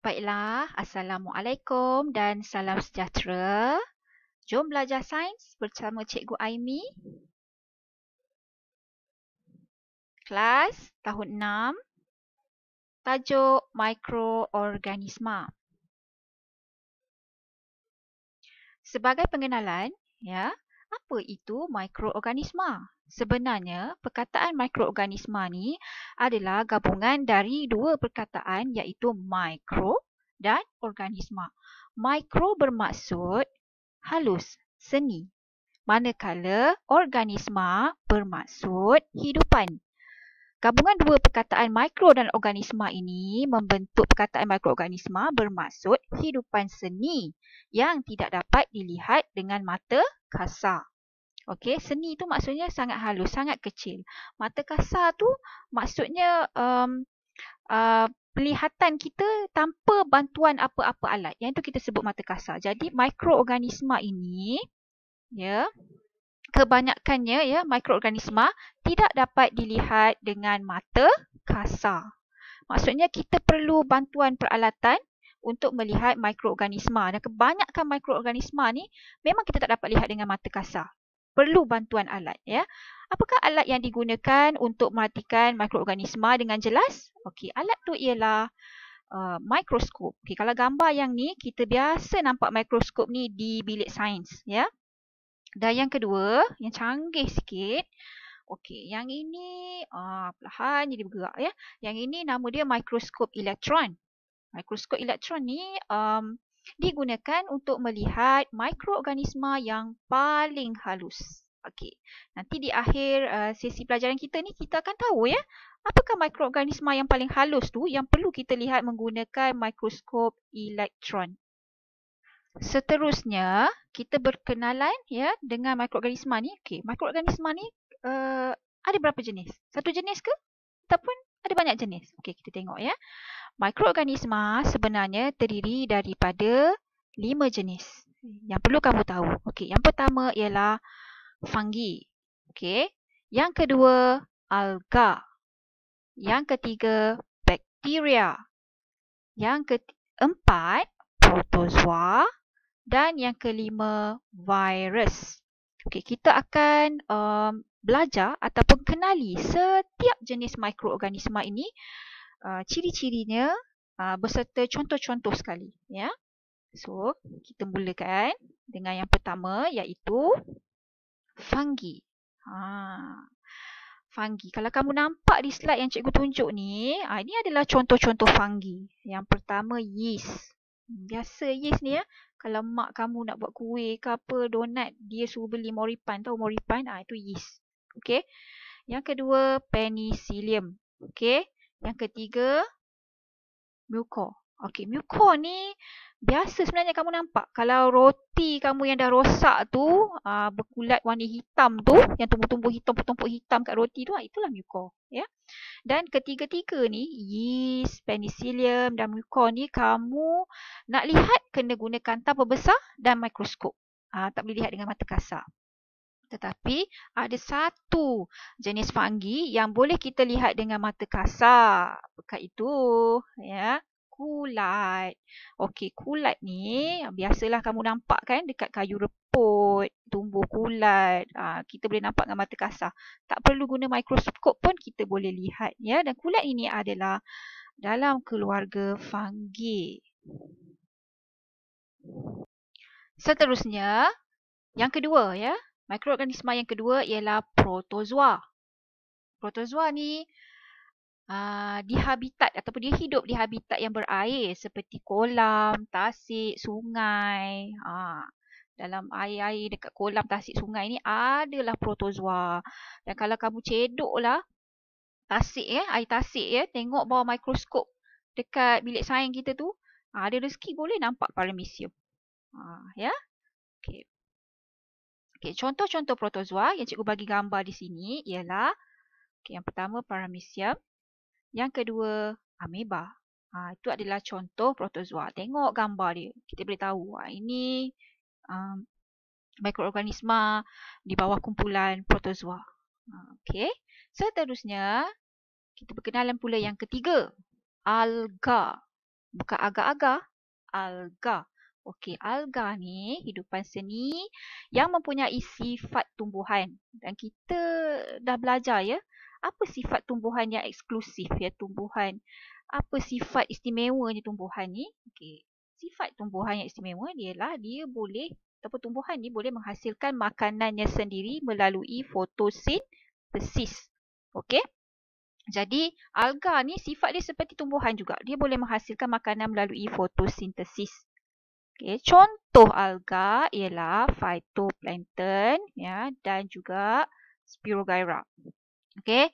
Baiklah, Assalamualaikum dan salam sejahtera. Jom belajar sains bersama Cikgu Aimi. Kelas tahun 6, tajuk mikroorganisma. Sebagai pengenalan, apa itu mikroorganisma? Sebenarnya, perkataan mikroorganisma ni adalah gabungan dari dua perkataan iaitu mikro dan organisma. Mikro bermaksud halus, seni. Manakala organisma bermaksud hidupan. Gabungan dua perkataan mikro dan organisma ini membentuk perkataan mikroorganisma bermaksud hidupan seni yang tidak dapat dilihat dengan mata kasar. Okey, seni itu maksudnya sangat halus, sangat kecil. Mata kasar tu maksudnya penglihatan kita tanpa bantuan apa-apa alat. Yang itu kita sebut mata kasar. Jadi mikroorganisma ini kebanyakannya mikroorganisma tidak dapat dilihat dengan mata kasar. Maksudnya kita perlu bantuan peralatan untuk melihat mikroorganisma. Dan kebanyakan mikroorganisma ni memang kita tak dapat lihat dengan mata kasar. Perlu bantuan alat. Apakah alat yang digunakan untuk merhatikan mikroorganisma dengan jelas? Okey, alat tu ialah mikroskop. Okey, kalau gambar yang ni kita biasa nampak mikroskop ni di bilik sains, Dan yang kedua, yang canggih sikit. Okey, yang ini perlahan jadi bergerak Yang ini nama dia mikroskop elektron. Mikroskop elektron ni digunakan untuk melihat mikroorganisma yang paling halus. Okey. Nanti di akhir sesi pelajaran kita ni kita akan tahu apakah mikroorganisma yang paling halus tu yang perlu kita lihat menggunakan mikroskop elektron. Seterusnya, kita berkenalan dengan mikroorganisma ni. Okey, mikroorganisma ni ada berapa jenis? Satu jenis ke? Ataupun ada banyak jenis? Okey, kita tengok Mikroorganisma sebenarnya terdiri daripada 5 jenis. Yang perlu kamu tahu. Okey, yang pertama ialah fungi. Okey. Yang kedua, alga. Yang ketiga, bakteria. Yang keempat, protozoa. Dan yang kelima, virus. Okey, kita akan belajar ataupun kenali setiap jenis mikroorganisma ini. Ciri-cirinya beserta contoh-contoh sekali. So, kita mulakan dengan yang pertama iaitu fungi. Fungi. Kalau kamu nampak di slide yang cikgu tunjuk ni, ini adalah contoh-contoh fungi. Yang pertama yeast. Biasa yeast ni kalau mak kamu nak buat kuih ke apa, donat, dia suruh beli moripan. Tahu moripan? Itu yeast. Okey. Yang kedua, penicillium. Okey. Yang ketiga, mucor. Okey, mucor ni biasa sebenarnya kamu nampak. Kalau roti kamu yang dah rosak tu, berkulat warna hitam tu, yang tumbuh-tumbuh tumpuk hitam kat roti tu, itulah mucor. Dan ketiga-tiga ni, yeast, penicillium dan mucor ni kamu nak lihat kena gunakan tab besar dan mikroskop. Tak boleh lihat dengan mata kasar. Tetapi ada satu jenis fungi yang boleh kita lihat dengan mata kasar. Apakah itu? Kulat. Okey, kulat ni biasalah kamu nampak kan dekat kayu reput, tumbuh kulat. Kita boleh nampak dengan mata kasar. Tak perlu guna mikroskop pun kita boleh lihat. Dan kulat ini adalah dalam keluarga fungi. Seterusnya, yang kedua mikroorganisma yang kedua ialah protozoa. Protozoa ni di habitat ataupun dia hidup di habitat yang berair seperti kolam, tasik, sungai. Dalam air-air dekat kolam, tasik, sungai ni adalah protozoa. Dan kalau kamu cedoklah tasik air tasik tengok bawah mikroskop dekat bilik sains kita tu, ada rezeki boleh nampak paramecium. Okey. Okey, contoh-contoh protozoa yang cikgu bagi gambar di sini ialah yang pertama paramecium, yang kedua ameba. Itu adalah contoh protozoa. Tengok gambar dia, kita boleh tahu ini mikroorganisma di bawah kumpulan protozoa. Okey. Seterusnya kita berkenalan pula yang ketiga, alga. Bukan agar-agar. Alga. Okey, alga ni hidupan seni yang mempunyai sifat tumbuhan. Dan kita dah belajar ya, apa sifat tumbuhan yang eksklusif ya tumbuhan. Apa sifat istimewanya tumbuhan ni? Okey, sifat tumbuhan yang istimewa ialah dia boleh ataupun tumbuhan ni boleh menghasilkan makanannya sendiri melalui fotosintesis. Okey? Jadi, alga ni sifat dia seperti tumbuhan juga. Dia boleh menghasilkan makanan melalui fotosintesis. Okay. Contoh alga ialah phytoplankton ya, dan juga Spirogyra. Okey.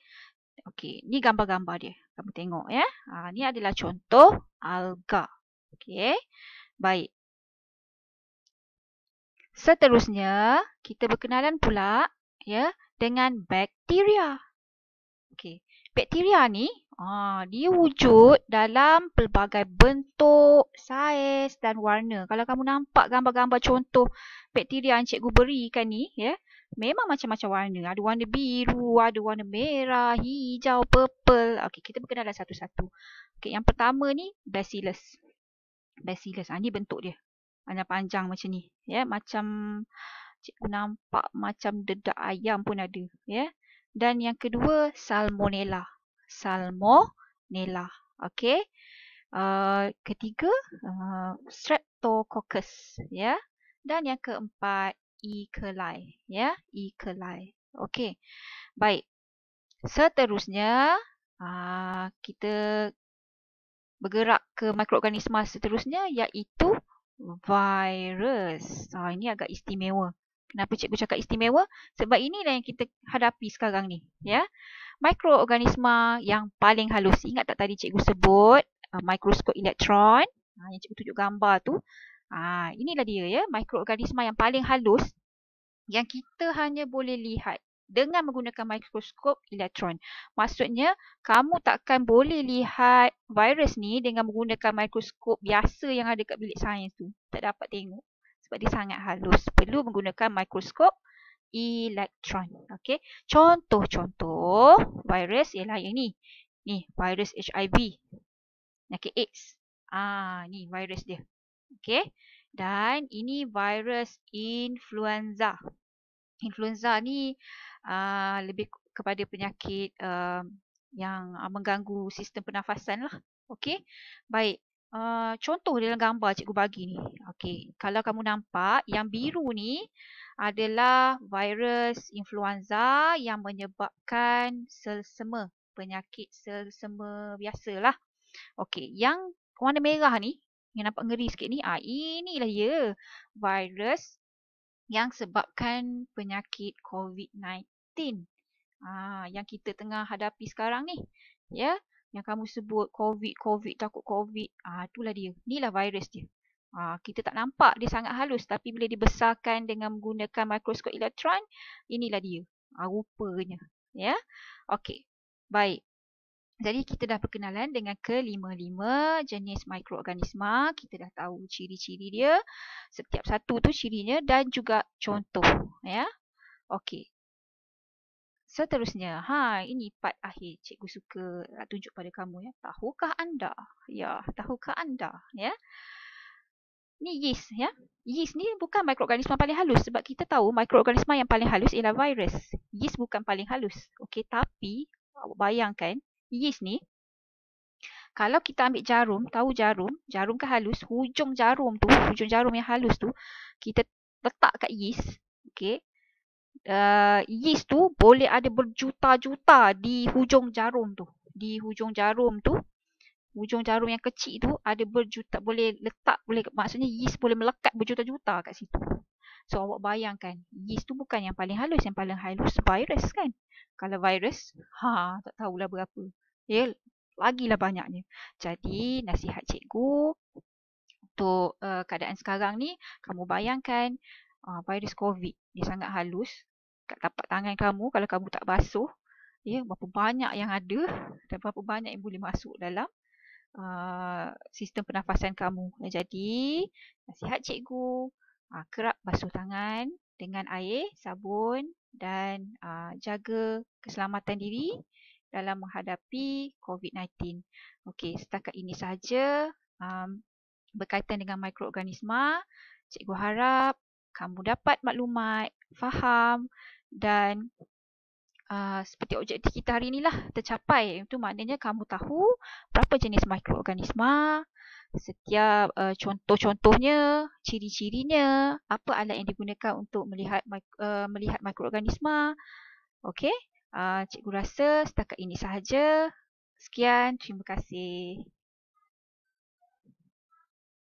Okey, ni gambar-gambar dia. Kamu tengok ya. Ni adalah contoh alga. Okey. Baik. Seterusnya, kita berkenalan pula ya dengan bakteria. Okey. Bakteria ni dia wujud dalam pelbagai bentuk, saiz dan warna. Kalau kamu nampak gambar-gambar contoh bakteria yang cikgu berikan ni ya, memang macam-macam warna. Ada warna biru, ada warna merah, hijau, purple. Okey, kita berkenalan satu-satu. Okey, yang pertama ni Bacillus. Bacillus. Ni bentuk dia. Panjang-panjang macam ni ya, macam cikgu nampak macam dedak ayam pun ada ya. Dan yang kedua Salmonella. Salmonella. Okey. Ketiga Streptococcus ya. Dan yang keempat E. coli ya, E. coli. Okey. Baik. Seterusnya kita bergerak ke mikroorganisma seterusnya iaitu virus. Ini agak istimewa. Kenapa cikgu cakap istimewa? Sebab inilah yang kita hadapi sekarang ni. Ya, mikroorganisma yang paling halus. Ingat tak tadi cikgu sebut mikroskop elektron? Yang cikgu tunjuk gambar tu. Inilah dia ya, mikroorganisma yang paling halus yang kita hanya boleh lihat dengan menggunakan mikroskop elektron. Maksudnya, kamu takkan boleh lihat virus ni dengan menggunakan mikroskop biasa yang ada kat bilik sains tu. Tak dapat tengok. Sebab dia sangat halus. Perlu menggunakan mikroskop elektron. Okey. Contoh-contoh virus ialah yang ni. Ni, virus HIV. Penyakit AIDS. Ni virus dia. Okey. Dan ini virus influenza. Influenza ni lebih kepada penyakit yang mengganggu sistem pernafasan lah. Okey. Baik. Contoh dalam gambar cikgu bagi ni. Okey, kalau kamu nampak yang biru ni adalah virus influenza yang menyebabkan selsema, penyakit selsema biasalah. Okey, yang warna merah ni, yang nampak ngeri sikit ni, inilah dia virus yang sebabkan penyakit COVID-19. Yang kita tengah hadapi sekarang ni. Ya, yang kamu sebut COVID, takut COVID. Itulah dia. Inilah virus dia. Kita tak nampak dia sangat halus. Tapi bila dibesarkan dengan menggunakan mikroskop elektron, inilah dia. Rupanya. Ya. Okey. Baik. Jadi kita dah berkenalan dengan kelima-lima jenis mikroorganisma. Kita dah tahu ciri-ciri dia. Setiap satu tu cirinya dan juga contoh. Ya. Okey. Seterusnya, ini part akhir cikgu suka tunjuk pada kamu ya. Tahukah anda? Ya, tahukah anda? Ya. Ni yeast ya. Yeast ni bukan mikroorganisma paling halus sebab kita tahu mikroorganisma yang paling halus ialah virus. Yeast bukan paling halus. Okey, tapi bayangkan yeast ni kalau kita ambil jarum, tahu jarum? Jarum kan halus, hujung jarum yang halus tu kita letak kat yeast. Okey. Yeast tu boleh ada berjuta-juta di hujung jarum tu. Di hujung jarum tu, hujung jarum yang kecil tu ada berjuta, boleh letak, maksudnya yeast boleh melekat berjuta-juta kat situ. So awak bayangkan, yeast tu bukan yang paling halus, yang paling halus virus kan. Kalau virus, tak tahulah berapa. Ya, lagilah banyaknya. Jadi nasihat cikgu untuk keadaan sekarang ni, kamu bayangkan virus COVID dia sangat halus kat tapak tangan kamu kalau kamu tak basuh. Ya, berapa banyak yang ada dan berapa banyak yang boleh masuk dalam sistem pernafasan kamu. Jadi, nasihat cikgu, kerap basuh tangan dengan air, sabun dan jaga keselamatan diri dalam menghadapi COVID-19. Okey, setakat ini sahaja. berkaitan dengan mikroorganisma. Cikgu harap kamu dapat maklumat, faham dan seperti objektif kita hari inilah tercapai. Itu maknanya kamu tahu berapa jenis mikroorganisma, setiap contoh-contohnya, ciri-cirinya, apa alat yang digunakan untuk melihat mikroorganisma. Okey, cikgu rasa setakat ini sahaja. Sekian, terima kasih.